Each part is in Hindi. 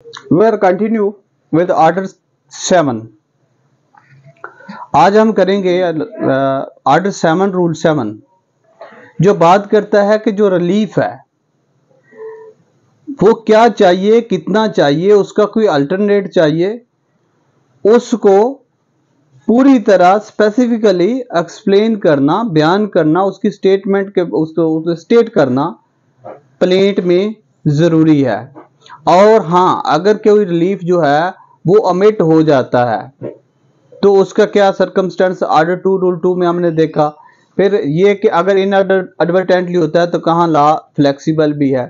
We are continue with order 7। आज हम करेंगे ऑर्डर 7 रूल 7 जो बात करता है कि जो रिलीफ है वो क्या चाहिए, कितना चाहिए, उसका कोई अल्टरनेट चाहिए, उसको पूरी तरह स्पेसिफिकली एक्सप्लेन करना, बयान करना, उसकी स्टेटमेंट के उसको स्टेट करना प्लेंट में जरूरी है। और हाँ, अगर कोई रिलीफ जो है वो अमिट हो जाता है तो उसका क्या सर्कमस्टेंस ऑर्डर 2 रूल 2 में हमने देखा। फिर ये कि अगर इन एडवर्टेंटली होता है तो कहाँ लॉ फ्लेक्सिबल भी है।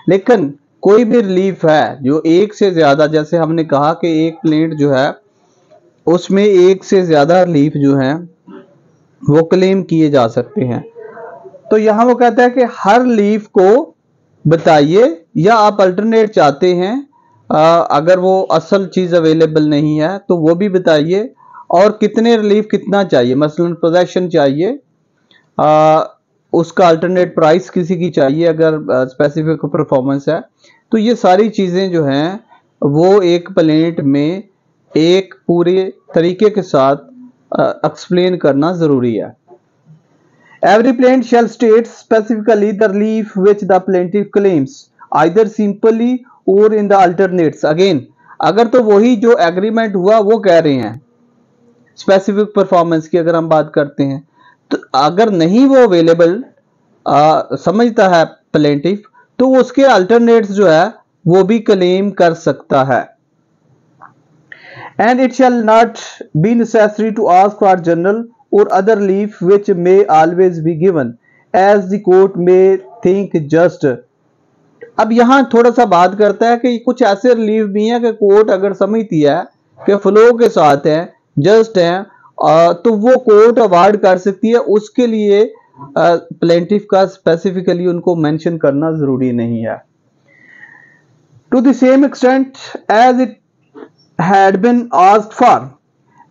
लेकिन कोई भी रिलीफ है जो एक से ज्यादा, जैसे हमने कहा कि एक प्लेंट जो है उसमें एक से ज्यादा रिलीफ जो है वो क्लेम किए जा सकते हैं। तो यहां वो कहता है कि हर रिलीफ को बताइए या आप अल्टरनेट चाहते हैं, अगर वो असल चीज अवेलेबल नहीं है तो वो भी बताइए, और कितने रिलीफ कितना चाहिए, मसलन पोजेशन चाहिए, उसका अल्टरनेट प्राइस किसी की चाहिए अगर स्पेसिफिक परफॉर्मेंस है। तो ये सारी चीजें जो हैं वो एक प्लेंट में एक पूरे तरीके के साथ एक्सप्लेन करना जरूरी है। Every plaintiff shall state specifically the relief which the plaintiff claims, either simply or in the alternates. Again, अगर तो वही जो एग्रीमेंट हुआ वो कह रहे हैं, स्पेसिफिक परफॉर्मेंस की अगर हम बात करते हैं, तो अगर नहीं वो अवेलेबल समझता है प्लेंटिफ तो उसके अल्टरनेट्स जो है वो भी क्लेम कर सकता है। And it shall not be necessary to ask for general or other relief which may always be given as the court may think just। अब यहां थोड़ा सा बात करता है कि कुछ ऐसे रिलीफ भी हैं कि कोर्ट अगर समझती है कि फ्लो के साथ है, जस्ट है, तो वो कोर्ट अवार्ड कर सकती है। उसके लिए प्लेंटिफ का स्पेसिफिकली उनको मेंशन करना जरूरी नहीं है। To the same extent as it had been asked for,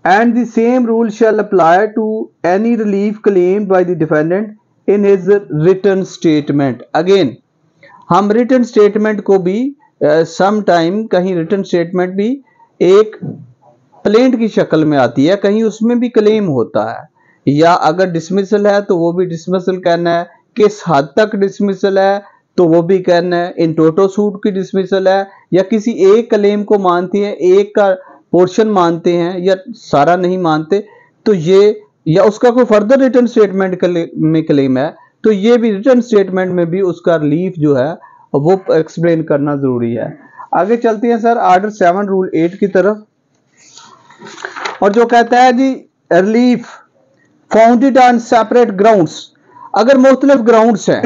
and the same rule shall apply to any relief claimed by the defendant in his written statement। Again, हम written statement को भी sometime कहीं written statement भी एक प्लेंट की शक्ल में आती है, कहीं उसमें भी क्लेम होता है, या अगर डिसमिसल है तो वो भी डिसमिसल कहना है, किस हद तक डिसमिसल है तो वो भी कहना है, इन टोटो सूट की डिसमिसल है या किसी एक क्लेम को मानती है, एक का पोर्शन मानते हैं या सारा नहीं मानते, तो ये या उसका कोई फर्दर रिटर्न स्टेटमेंट में क्लेम है तो ये भी रिटर्न स्टेटमेंट में भी उसका रिलीफ जो है वो एक्सप्लेन करना जरूरी है। आगे चलते हैं सर ऑर्डर 7 रूल 8 की तरफ, और जो कहता है जी relief founded on separate grounds. अगर मुख्तलिफ ग्राउंड्स हैं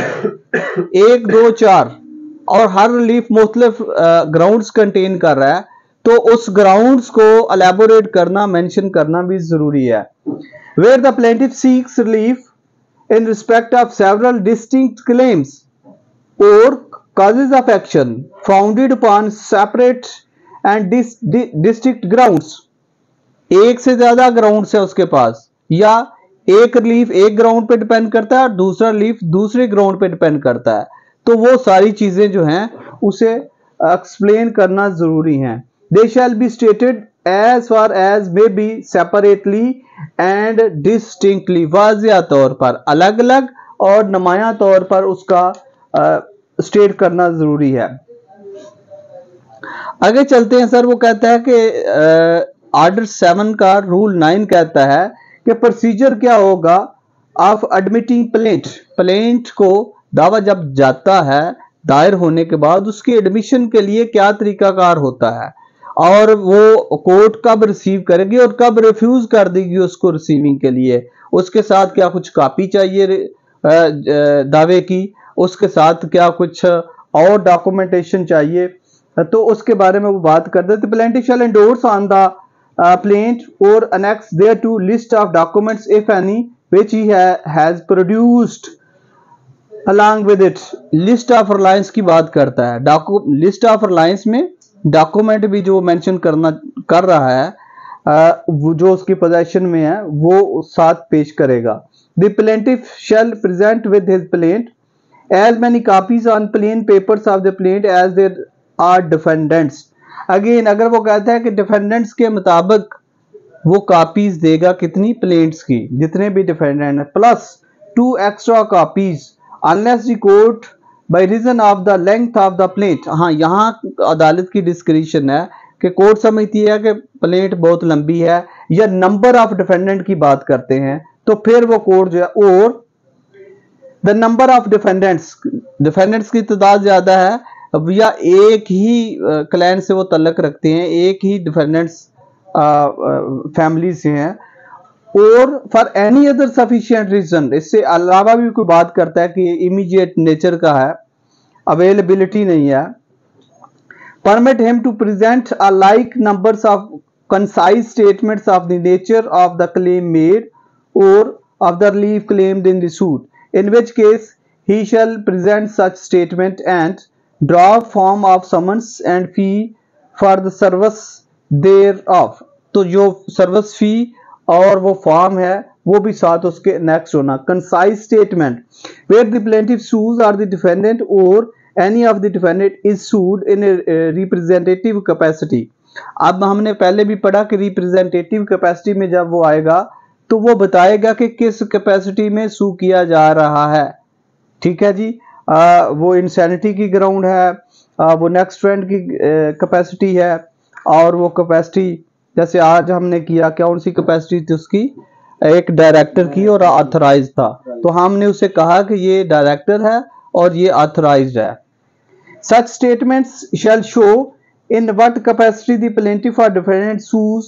1 2 4 और हर रिलीफ मुख्तलिफ ग्राउंड्स कंटेन कर रहा है तो उस ग्राउंड्स को एलैबोरेट करना, मेंशन करना भी जरूरी है। Where the plaintiff seeks relief in respect of several distinct claims और causes of action founded upon separate and distinct grounds। एक से ज्यादा ग्राउंड्स है उसके पास, या एक रिलीफ एक ग्राउंड पे डिपेंड करता है और दूसरा रिलीफ दूसरे ग्राउंड पे डिपेंड करता है, तो वो सारी चीजें जो हैं उसे एक्सप्लेन करना जरूरी हैं। They shall be stated as far as may be separately and distinctly, वाज़िया तौर पर अलग अलग और नुमाया तौर पर उसका स्टेट करना जरूरी है। आगे चलते हैं सर, वो कहता है कि ऑर्डर 7 का रूल 9 कहता है कि प्रोसीजर क्या होगा ऑफ एडमिटिंग प्लेंट। प्लेंट को दावा जब जाता है दायर होने के बाद उसकी एडमिशन के लिए क्या तरीकाकार होता है, और वो कोर्ट कब रिसीव करेगी और कब रिफ्यूज कर देगी उसको रिसीविंग के लिए, उसके साथ क्या कुछ कॉपी चाहिए दावे की, उसके साथ क्या कुछ और डॉक्यूमेंटेशन चाहिए, तो उसके बारे में वो बात कर देते। Plaintiff shall endorse on the plaint or annex thereto list of documents if any which he has produced along with it। list of reliance की बात करता है। list of reliance में डॉक्यूमेंट भी जो मेंशन कर रहा है वो जो उसकी पोजेशन में है वो साथ पेश करेगा। the plaintiff shall present with his plaint as many copies on plain papers of the plaint as there are defendants। Again अगर वो कहता है कि डिफेंडेंट्स के मुताबिक वो कॉपीज देगा कितनी प्लेंट्स की, जितने भी डिफेंडेंट है, plus 2 extra copies unless the court by reason of the length of the plaint. हाँ, यहाँ अदालत की डिस्क्रिप्शन है कि कोर्ट समझती है कि प्लेट बहुत लंबी है या नंबर ऑफ डिफेंडेंट की बात करते हैं, तो फिर वो कोर्ट जो है, और द नंबर ऑफ डिफेंडेंट्स की तादाद ज्यादा है या एक ही क्लैन से वो तल्लक रखते हैं, एक ही डिफेंडेंट्स फैमिली से हैं, और for any other sufficient reason, इससे अलावा भी कोई बात करता है कि इमीडिएट नेचर का है, अवेलेबिलिटी नहीं है, permit him to present a like numbers of concise statements of the nature of the claim made or of the relief claimed in the suit, in which case he shall present such statement and draw form of summons and fee for the service thereof। तो जो सर्विस फी और वो फॉर्म है वो भी साथ उसके नेक्स्ट होना। Concise statement where the plaintiff sues or the defendant और any of the defendant is sued in a representative capacity। अब हमने पहले भी पढ़ा कि रिप्रेजेंटेटिव कैपेसिटी में जब वो आएगा तो वो बताएगा कि किस कैपेसिटी में सू किया जा रहा है। ठीक है जी, वो इंसैनिटी की ग्राउंड है, वो नेक्स्ट फ्रेंड की कैपेसिटी है, और वो कैपेसिटी जैसे आज हमने किया, क्या उनकी कैपेसिटी थी उसकी, एक डायरेक्टर की और ऑथराइज था, तो हमने उसे कहा कि ये डायरेक्टर है और ये ऑथराइज्ड है। Such statements shall show in what capacity the plaintiff or defendant sues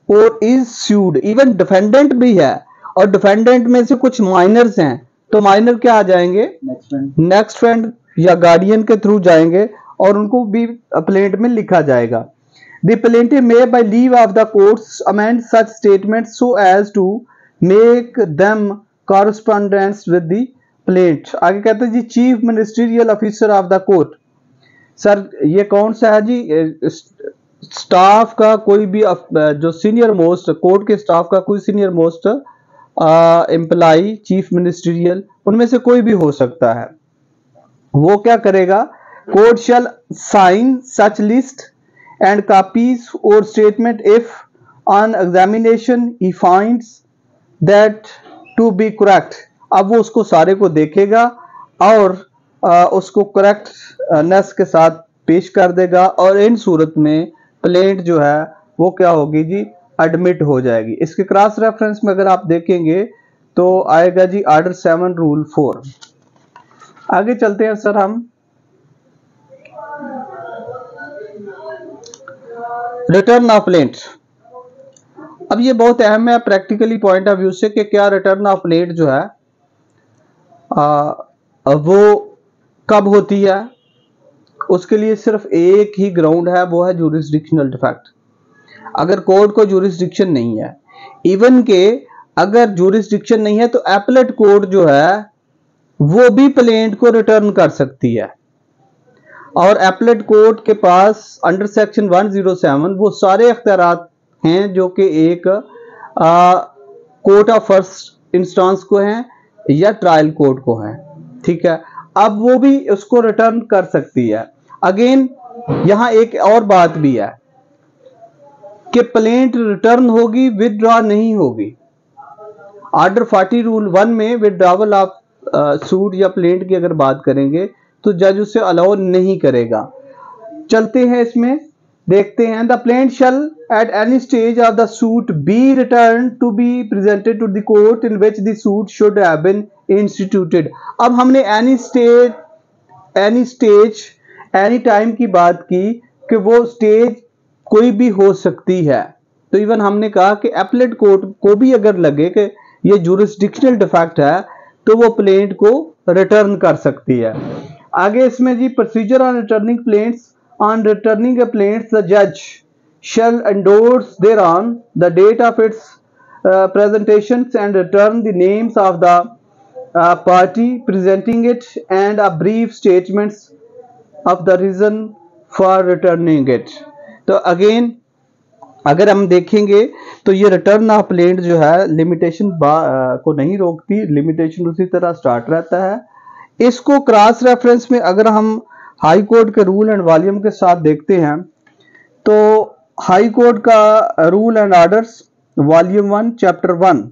or is sued। Even defendant भी है, और defendant में से कुछ माइनर्स हैं, तो माइनर क्या आ जाएंगे, नेक्स्ट फ्रेंड या गार्डियन के थ्रू जाएंगे और उनको भी प्लेंट में लिखा जाएगा। The plaintiff may by leave of the courts amend such statements so as to make them correspondence with the plaint। आगे कहते हैं जी chief ministerial officer of the court. Sir ये कौन सा है जी, स्टाफ का कोई भी जो सीनियर मोस्ट कोर्ट के स्टाफ का कोई senior most employee, chief ministerial, उनमें से कोई भी हो सकता है। वो क्या करेगा, court shall sign such list and copies और statement if on examination he finds that to be correct. अब वो उसको सारे को देखेगा और उसको करेक्टनेस के साथ पेश कर देगा, और इन सूरत में प्लेंट जो है वो क्या होगी जी, एडमिट हो जाएगी। इसके क्रॉस रेफरेंस में अगर आप देखेंगे तो आएगा जी ऑर्डर 7 रूल 4। आगे चलते हैं सर हम, रिटर्न ऑफ प्लेंट। अब ये बहुत अहम है प्रैक्टिकली पॉइंट ऑफ व्यू से कि क्या रिटर्न ऑफ प्लेंट जो है वो कब होती है। उसके लिए सिर्फ एक ही ग्राउंड है, वो है ज्यूरिसडिक्शनल डिफेक्ट। अगर कोर्ट को ज्यूरिसडिक्शन नहीं है, इवन के अगर ज्यूरिसडिक्शन नहीं है तो एपलेट कोर्ट जो है वो भी प्लेंट को रिटर्न कर सकती है, और एपलेट कोर्ट के पास अंडर सेक्शन 107 वो सारे अख्तियारात हैं जो कि एक कोर्ट ऑफ फर्स्ट इंस्टेंस को हैं या ट्रायल कोर्ट को हैं। ठीक है, अब वो भी उसको रिटर्न कर सकती है। अगेन यहां एक और बात भी है कि प्लेंट रिटर्न होगी, विदड्रॉ नहीं होगी। ऑर्डर 40 रूल 1 में विदड्रॉवल ऑफ सूट या प्लेंट की अगर बात करेंगे तो जज उसे अलाउ नहीं करेगा। चलते हैं इसमें, देखते हैं। The plaint shall at any stage of the suit be return to be presented to the court in which the suit should have been instituted. अब हमने एनी स्टेज एनी टाइम की बात की कि वो स्टेज कोई भी हो सकती है, तो इवन हमने कहा कि एपलेट कोर्ट को भी अगर लगे कि ये ज्यूरिसडिक्शनल डिफेक्ट है तो वो प्लेंट को रिटर्न कर सकती है। आगे इसमें जी procedure on returning plaints. On returning a plaint, the judge shall endorse thereon the date of its presentations and return the names of the party presenting it and a brief statements of the reason for returning it। तो अगेन अगर हम देखेंगे तो ये रिटर्न ऑफ प्लेंट जो है लिमिटेशन को नहीं रोकती, लिमिटेशन उसी तरह स्टार्ट रहता है। इसको क्रॉस रेफरेंस में अगर हम हाई कोर्ट के रूल एंड वॉल्यूम के साथ देखते हैं तो हाई कोर्ट का rule and orders volume 1 chapter 1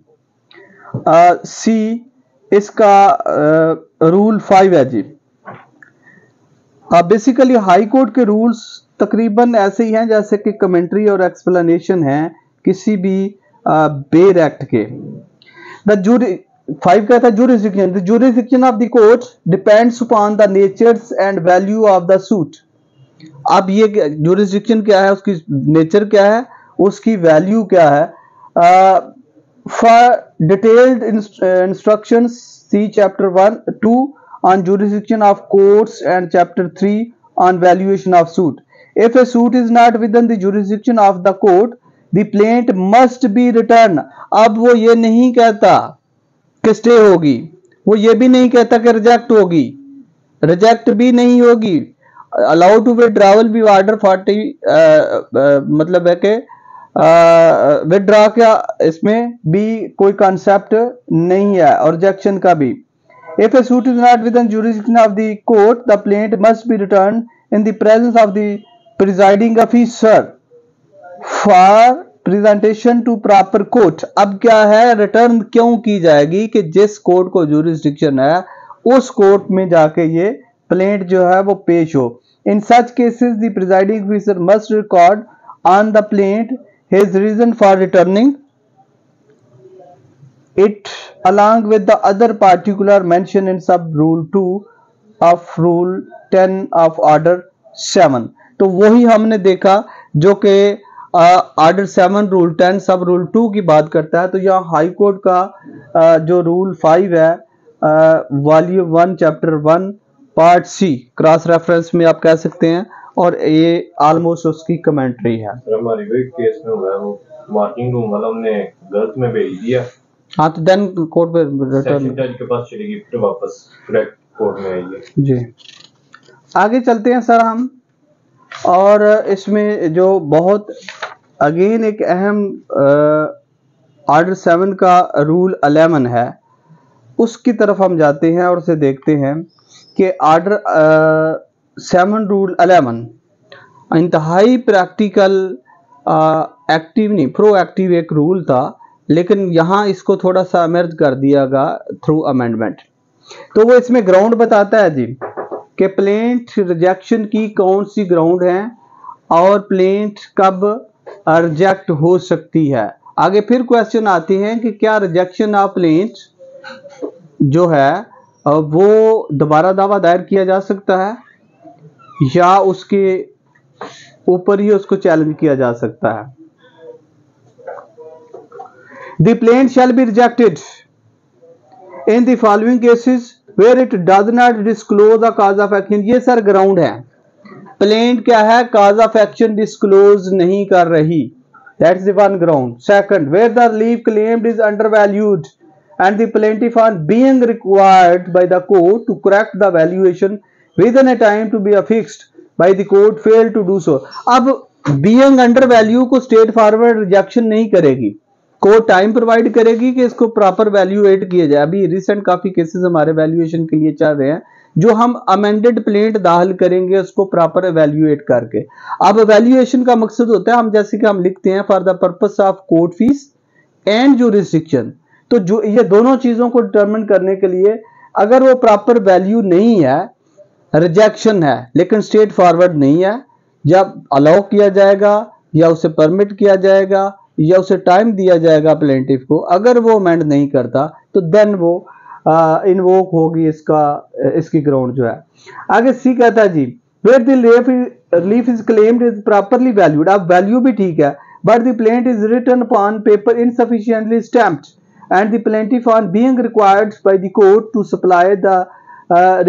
सी इसका रूल 5 है जी। बेसिकली हाई कोर्ट के रूल्स तकरीबन ऐसे ही हैं जैसे कि कमेंट्री और एक्सप्लेनेशन है किसी भी बेर एक्ट के। द जूरी 5 कहता है jurisdiction. The jurisdiction of the court depends upon the natures and value of the suit. अब ये jurisdiction क्या है, उसकी नेचर क्या है, उसकी वैल्यू क्या है। For detailed instructions see chapter 1-2 on jurisdiction of courts and chapter 3 on valuation of suit. If a suit is not within the jurisdiction of the court, the plaintiff must be returned. अब वो ये नहीं कहता कि स्टे होगी, वो ये भी नहीं कहता कि रिजेक्ट होगी, रिजेक्ट भी नहीं होगी। अलाउ टू विड्रॉवल भी ऑर्डर 40 मतलब है कि विड्रॉ का इसमें भी कोई कॉन्सेप्ट नहीं है और रिजेक्शन का भी। If a suit is not within jurisdiction of the court the plaint must be return in the presence of the presiding officer for presentation to proper court. अब क्या है, रिटर्न क्यों की जाएगी कि जिस कोर्ट को जुरिस्डिक्शन है उस कोर्ट में जाके ये प्लेंट जो है वो पेश हो। In such cases the presiding officer must record on the plaint his reason for returning it along with the other particular mentioned in sub rule 2 of rule 10 of order 7। तो वही हमने देखा जो कि ऑर्डर 7 रूल 10 सब रूल 2 की बात करता है। तो यहाँ हाई कोर्ट का जो रूल 5 है volume 1 chapter 1 part C cross reference में आप कह सकते हैं और ये ऑलमोस्ट उसकी कमेंट्री है। सर हमारी वही केस में हुआ है, वो मार्किंग रूम वाला हमने गलत में भेज दिया। हाँ तो देन कोर्ट पे रिटर्न जज के पास चलेगी फिर वापस करेक्ट कोर्ट में आएगी जी। आगे चलते हैं सर हम, और इसमें जो बहुत अगेन एक अहम ऑर्डर 7 का रूल 11 है उसकी तरफ हम जाते हैं और उसे देखते हैं कि ऑर्डर 7 रूल 11 इंतहाई प्रैक्टिकल एक्टिव नहीं प्रोएक्टिव एक रूल था, लेकिन यहाँ इसको थोड़ा सा अमेंड कर दिया गया थ्रू अमेंडमेंट। तो वो इसमें ग्राउंड बताता है जी कि प्लेंट रिजेक्शन की कौन सी ग्राउंड है और प्लेंट कब रिजेक्ट हो सकती है। आगे फिर क्वेश्चन आते हैं कि क्या रिजेक्शन ऑफ प्लेंट जो है वो दोबारा दावा दायर किया जा सकता है या उसके ऊपर ही उसको चैलेंज किया जा सकता है। The plaint shall be rejected in the following cases where it does not disclose the cause of action। ये सर ग्राउंड है, प्लेंट क्या है, cause of action disclose नहीं कर रही, that's the one ground। Second, where the relief claimed is undervalued and the plaintiff on being required by the court to correct the valuation within a time to be affixed by the court failed to do so। अब being under value को स्ट्रेट फॉरवर्ड रिजेक्शन नहीं करेगी, कोर्ट टाइम प्रोवाइड करेगी कि इसको प्रॉपर वैल्यूएट किया जाए। अभी रिसेंट काफी केसेस हमारे वैल्यूएशन के लिए चल रहे हैं जो हम अमेंडेड प्लेंट दाखिल करेंगे उसको प्रॉपर वैल्यूएट करके। अब वैल्यूएशन का मकसद होता है हम जैसे कि हम लिखते हैं for the purpose of court fees and jurisdiction. तो जो ये दोनों चीजों को डिटरमिन करने के लिए अगर वो प्रॉपर वैल्यू नहीं है, रिजेक्शन है लेकिन स्ट्रेट फॉरवर्ड नहीं है, जब अलाउ किया जाएगा या उसे परमिट किया जाएगा या उसे टाइम दिया जाएगा प्लेंटिफ को, अगर वो अमेंड नहीं करता तो देन वो इन्वोक होगी इसकी ग्राउंड जो है। आगे सी कहता है जी where the relief is claimed is properly valued. अब वैल्यू भी ठीक है but the plaint is written upon paper insufficiently stamped and the plaintiff on being required by the court to supply the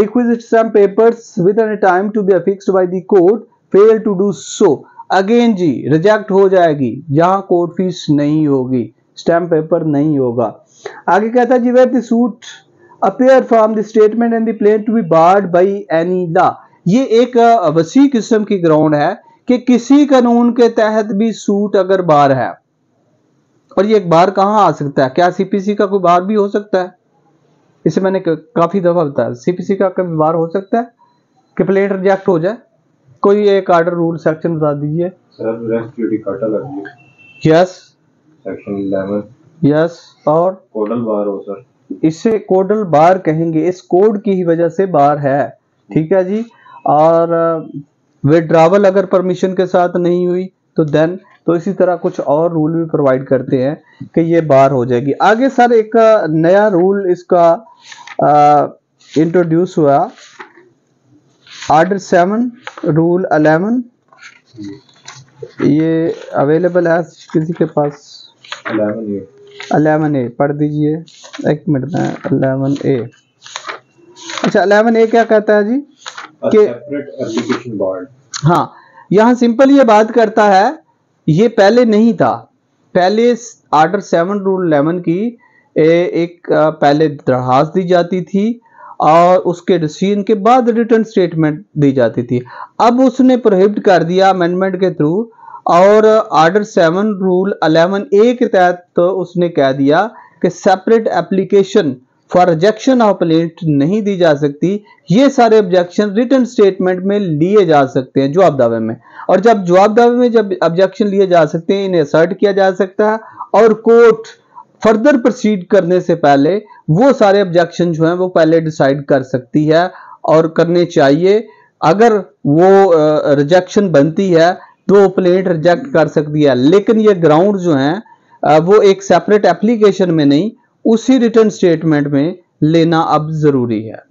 requisite stamp papers within a time to be affixed by the court fail to do so। Again जी रिजेक्ट हो जाएगी जहां कोर्ट फीस नहीं होगी, स्टैम्प पेपर नहीं होगा। आगे कहता है जी where the suit appear from the statement and the plaint to be barred by any law. ये एक वसी किस्म की ग्राउंड है कि किसी कानून के तहत भी सूट अगर बार है, और ये एक बार कहां आ सकता है, क्या सीपीसी का कोई बार भी हो सकता है? इसे मैंने काफी दफा बताया, सीपीसी का कभी बार हो सकता है कि प्लेंट रिजेक्ट हो जाए। कोई एक ऑर्डर रूल सेक्शन बता दीजिए सर रेस्ट जुडिकाटा लग गई यस, सेक्शन 11 यस, और कोडल बार हो सर। इसे कोडल बार कहेंगे, इस कोड की ही वजह से बार है, ठीक है जी। और विड्रावल अगर परमिशन के साथ नहीं हुई तो देन, तो इसी तरह कुछ और रूल भी प्रोवाइड करते हैं कि ये बार हो जाएगी। आगे सर एक नया रूल इसका इंट्रोड्यूस हुआ, ऑर्डर 7 रूल 11, ये अवेलेबल है किसी के पास? 11A पढ़ दीजिए, एक मिनट में। 11A, अच्छा 11A क्या कहता है जी कि सेपरेट एप्लीकेशन बोर्ड। हाँ, यहाँ सिंपल ये बात करता है, ये पहले नहीं था। पहले ऑर्डर 7 रूल 11 की एक पहले दरखास्त दी जाती थी और उसके डिसीजन के बाद रिटर्न स्टेटमेंट दी जाती थी। अब उसने प्रोहिबिट कर दिया अमेंडमेंट के थ्रू, और ऑर्डर 7 रूल 11A के तहत तो उसने कह दिया कि separate application for rejection of plaint नहीं दी जा सकती। ये सारे ऑब्जेक्शन रिटर्न स्टेटमेंट में लिए जा सकते हैं, जवाब दावे में। और जब जवाब दावे में जब ऑब्जेक्शन लिए जा सकते हैं, इन्हें असर्ट किया जा सकता है, और कोर्ट फर्दर प्रोसीड करने से पहले वो सारे ऑब्जेक्शन जो हैं वो पहले डिसाइड कर सकती है और करने चाहिए। अगर वो रिजेक्शन बनती है तो प्लेंट रिजेक्ट कर सकती है, लेकिन ये ग्राउंड जो हैं वो एक सेपरेट एप्लीकेशन में नहीं, उसी रिटर्न स्टेटमेंट में लेना अब जरूरी है।